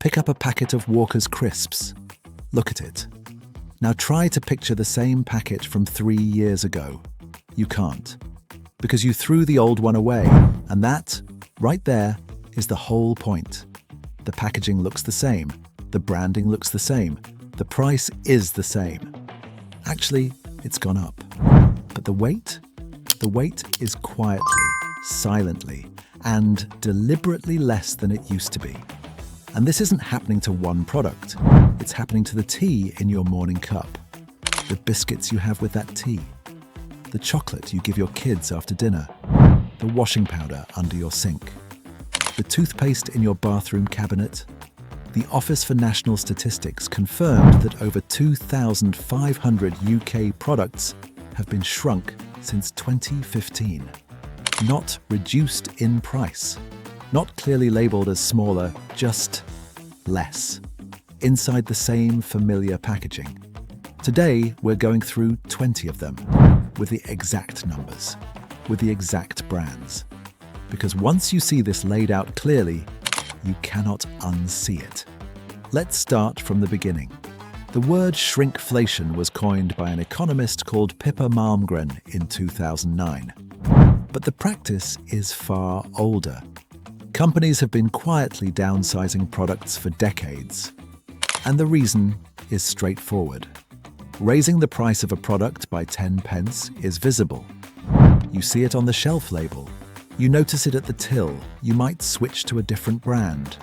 Pick up a packet of Walker's crisps. Look at it. Now try to picture the same packet from 3 years ago. You can't, because you threw the old one away, and that, right there, is the whole point. The packaging looks the same, the branding looks the same, the price is the same. Actually, it's gone up. But the weight? The weight is quietly, silently, and deliberately less than it used to be. And this isn't happening to one product. It's happening to the tea in your morning cup, the biscuits you have with that tea, the chocolate you give your kids after dinner, the washing powder under your sink, the toothpaste in your bathroom cabinet. The Office for National Statistics confirmed that over 2,500 UK products have been shrunk since 2015. Not reduced in price, not clearly labelled as smaller, just less, inside the same familiar packaging. Today, we're going through 20 of them, with the exact numbers, with the exact brands. Because once you see this laid out clearly, you cannot unsee it. Let's start from the beginning. The word shrinkflation was coined by an economist called Pippa Malmgren in 2009. But the practice is far older. Companies have been quietly downsizing products for decades. And the reason is straightforward. Raising the price of a product by 10 pence is visible. You see it on the shelf label. You notice it at the till. You might switch to a different brand.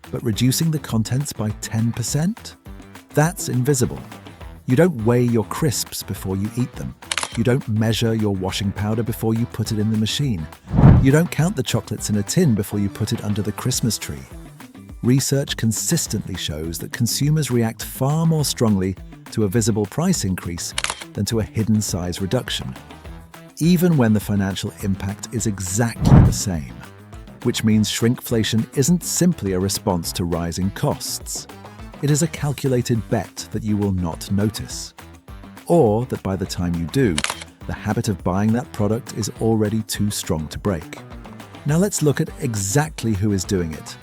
But reducing the contents by 10%? That's invisible. You don't weigh your crisps before you eat them. You don't measure your washing powder before you put it in the machine. You don't count the chocolates in a tin before you put it under the Christmas tree. Research consistently shows that consumers react far more strongly to a visible price increase than to a hidden size reduction, even when the financial impact is exactly the same. Which means shrinkflation isn't simply a response to rising costs. It is a calculated bet that you will not notice. Or that by the time you do, the habit of buying that product is already too strong to break. Now let's look at exactly who is doing it.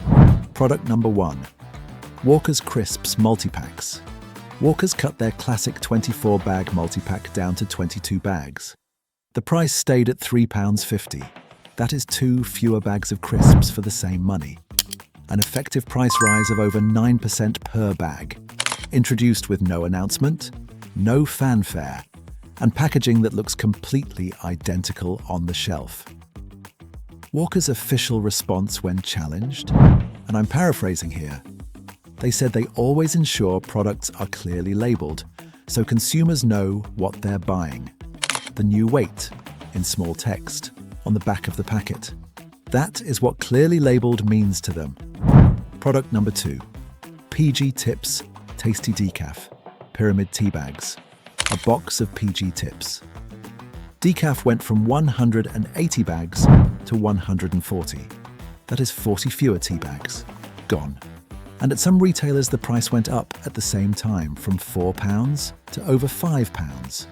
Product number 1. Walker's Crisps Multipacks. Walker's cut their classic 24-bag multipack down to 22 bags. The price stayed at £3.50. That is 2 fewer bags of crisps for the same money. An effective price rise of over 9% per bag. Introduced with no announcement, no fanfare, and packaging that looks completely identical on the shelf. Walker's official response when challenged, and I'm paraphrasing here, they said they always ensure products are clearly labelled, so consumers know what they're buying. The new weight, in small text, on the back of the packet. That is what clearly labelled means to them. Product number 2. PG Tips Tasty Decaf Pyramid Tea Bags. A box of PG Tips. Decaf went from 180 bags to 140. That is 40 fewer tea bags. Gone. And at some retailers the price went up at the same time from £4 to over £5,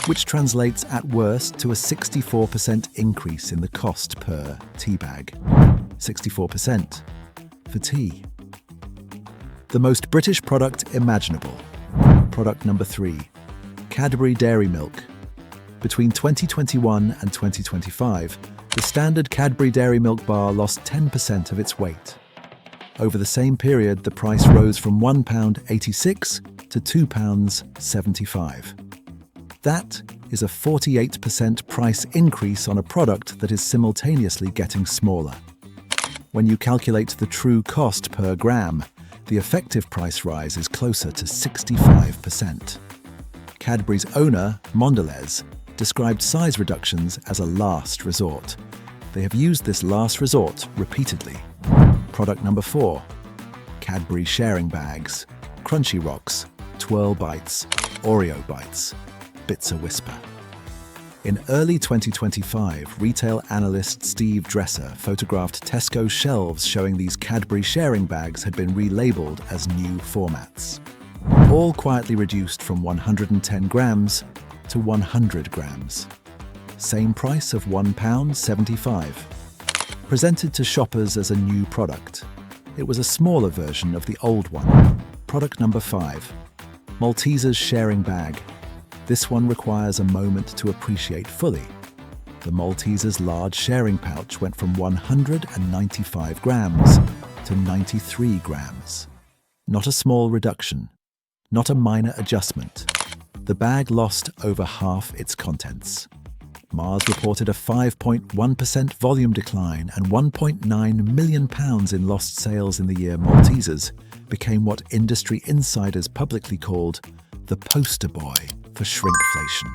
which translates at worst to a 64% increase in the cost per tea bag. 64% for tea. The most British product imaginable. Product number 3. Cadbury Dairy Milk. Between 2021 and 2025, the standard Cadbury Dairy Milk bar lost 10% of its weight. Over the same period, the price rose from £1.86 to £2.75. That is a 48% price increase on a product that is simultaneously getting smaller. When you calculate the true cost per gram, the effective price rise is closer to 65%. Cadbury's owner, Mondelez, described size reductions as a last resort. They have used this last resort repeatedly. Product number 4. Cadbury Sharing Bags. Crunchy Rocks, Twirl Bites, Oreo Bites, Bits a Whisper. In early 2025, retail analyst Steve Dresser photographed Tesco's shelves showing these Cadbury sharing bags had been relabeled as new formats. All quietly reduced from 110 grams to 100 grams. Same price of £1.75. Presented to shoppers as a new product. It was a smaller version of the old one. Product number 5. Maltesers sharing bag. This one requires a moment to appreciate fully. The Maltesers large sharing pouch went from 195 grams to 93 grams. Not a small reduction, not a minor adjustment. The bag lost over half its contents. Mars reported a 5.1% volume decline and £1.9 million in lost sales in the year. Maltesers became what industry insiders publicly called the poster boy for shrinkflation.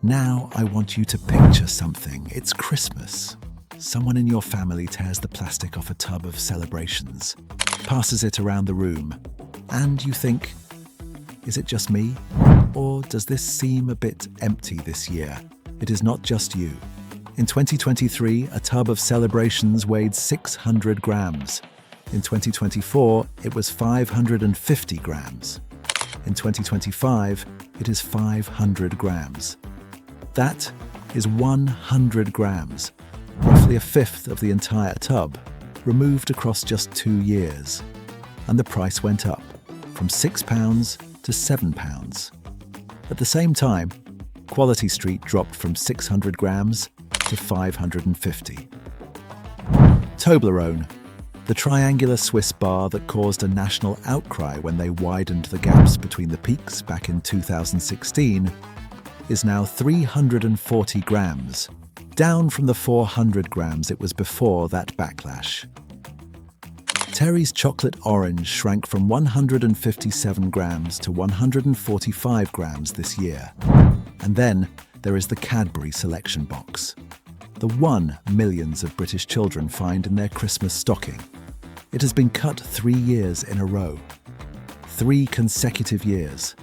Now I want you to picture something. It's Christmas. Someone in your family tears the plastic off a tub of celebrations, passes it around the room, and you think, is it just me? Or does this seem a bit empty this year? It is not just you. In 2023, a tub of celebrations weighed 600 grams. In 2024, it was 550 grams. In 2025, it is 500 grams. That is 100 grams, roughly a fifth of the entire tub, removed across just 2 years. And the price went up, from £6 to £7. At the same time, Quality Street dropped from 600 grams to 550. Toblerone, the triangular Swiss bar that caused a national outcry when they widened the gaps between the peaks back in 2016, is now 340 grams, down from the 400 grams it was before that backlash. Terry's chocolate orange shrank from 157 grams to 145 grams this year. And then there is the Cadbury selection box, the one millions of British children find in their Christmas stocking. It has been cut 3 years in a row. 3 consecutive years.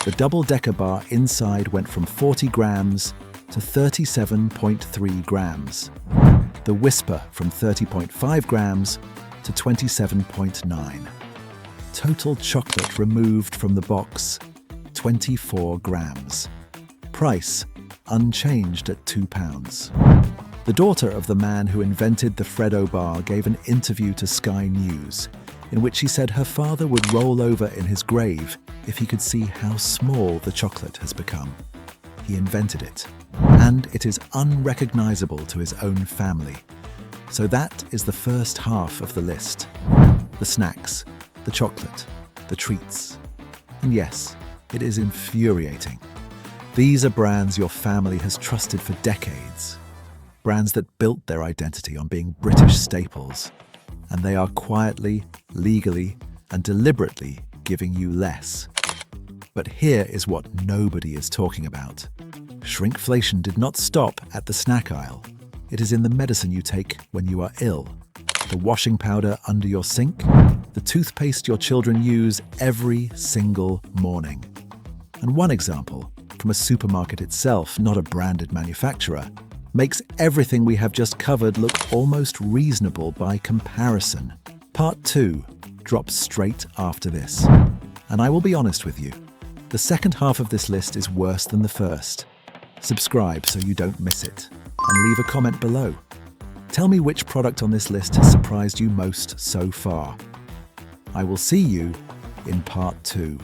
The double-decker bar inside went from 40 grams to 37.3 grams. The Whisper from 30.5 grams to 27.9. Total chocolate removed from the box, 24 grams. Price unchanged at £2. The daughter of the man who invented the Freddo bar gave an interview to Sky News, in which she said her father would roll over in his grave if he could see how small the chocolate has become. He invented it, and it is unrecognizable to his own family. So that is the first half of the list. The snacks, the chocolate, the treats. And yes, it is infuriating. These are brands your family has trusted for decades. Brands that built their identity on being British staples. And they are quietly, legally, and deliberately giving you less. But here is what nobody is talking about. Shrinkflation did not stop at the snack aisle. It is in the medicine you take when you are ill. The washing powder under your sink. The toothpaste your children use every single morning. And one example, from a supermarket itself, not a branded manufacturer, makes everything we have just covered look almost reasonable by comparison. Part 2 drops straight after this. And I will be honest with you, the second half of this list is worse than the first. Subscribe so you don't miss it, and leave a comment below. Tell me which product on this list has surprised you most so far. I will see you in part 2.